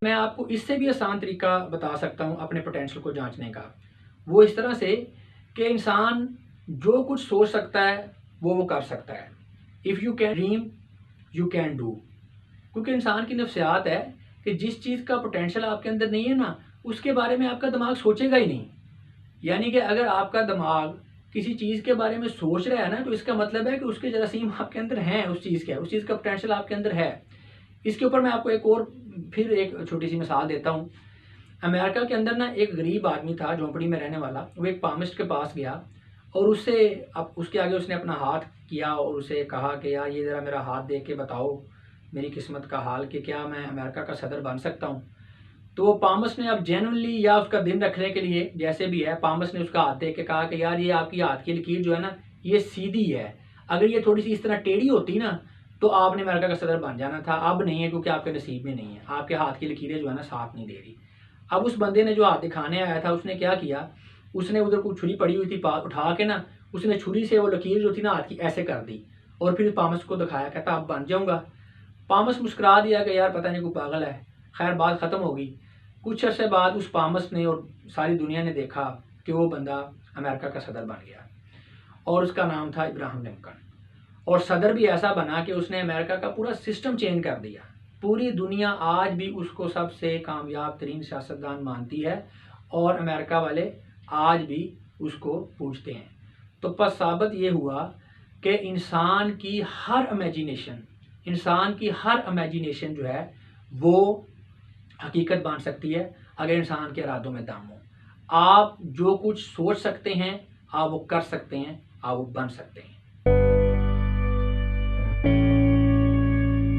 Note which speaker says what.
Speaker 1: میں آپ کو اس سے بھی آسان طریقہ بتا سکتا ہوں اپنے پوٹینشیل کو جانچنے کا، وہ اس طرح سے کہ انسان جو کچھ سوچ سکتا ہے وہ کر سکتا ہے. If you can dream you can do. کیونکہ انسان کی نفسیات ہے کہ جس چیز کا پوٹینشیل آپ کے اندر نہیں ہے نا، اس کے بارے میں آپ کا دماغ سوچے گا ہی نہیں. یعنی کہ اگر آپ کا دماغ کسی چیز کے بارے میں سوچ رہا ہے نا، تو اس کا مطلب ہے کہ اس کے جراثیم آپ کے اندر ہیں، اس چیز کا پوٹینشیل آپ کے اندر ہے. اس کے اوپر میں آپ کو ایک اور پھر ایک چھوٹی سی مثال دیتا ہوں. امریکہ کے اندر نا ایک غریب آدمی تھا، جھونپڑی میں رہنے والا. وہ ایک پامسٹ کے پاس گیا اور اس کے آگے اس نے اپنا ہاتھ کیا اور اسے کہا کہ یار یہ ذرا میرا ہاتھ دیکھ کے بتاؤ میری قسمت کا حال کہ کیا میں امریکہ کا صدر بن سکتا ہوں. تو وہ پامس نے اب جینونلی یا اس کا دن رکھنے کے لیے جیسے بھی ہے، پامس نے اس کا ہاتھ دیکھ کے کہا کہ یار یہ آپ کی ہاتھ کی لکیر جو ہے نا یہ سیدھی ہے، اگر یہ تھوڑی سی اس طرح ٹیڑھی ہوتی نا تو آپ نے امریکہ کا صدر بن جانا تھا. اب نہیں ہے کیونکہ آپ کے نصیب میں نہیں ہے، آپ کے ہاتھ کی لکیریں جو ہے نا ساتھ نہیں دے رہی. اب اس بندے نے جو ہاتھ دکھانے آیا تھا اس نے کیا کیا، اس نے ادھر کوئی چھری پڑی ہوئی تھی اٹھا کے نا اس نے چھری سے وہ لکیر جو تھی نا ہاتھ کی ایسے کر دی اور پھر پامس کو دکھایا، کہتا اب بن جاؤں گا. پامس مسکرا دیا کہ یار پتہ نہیں کوئی پاگل ہے. خیر بات ختم ہو گئی. کچھ عرصے بعد اس پامس نے اور ساری دنیا نے دیکھا کہ وہ بندہ امریکہ کا صدر بن گیا اور اس کا نام تھا ابراہم لنکن. اور صدر بھی ایسا بنا کہ اس نے امریکہ کا پورا سسٹم چینج کر دیا. پوری دنیا آج بھی اس کو سب سے کامیاب ترین سیاستدان مانتی ہے اور امریکہ والے آج بھی اس کو پوچھتے ہیں. تو پس ثابت یہ ہوا کہ انسان کی ہر امیجینیشن جو ہے وہ حقیقت بن سکتی ہے اگر انسان کے ارادوں میں دم ہو. آپ جو کچھ سوچ سکتے ہیں آپ وہ کر سکتے ہیں، آپ وہ بن سکتے ہیں.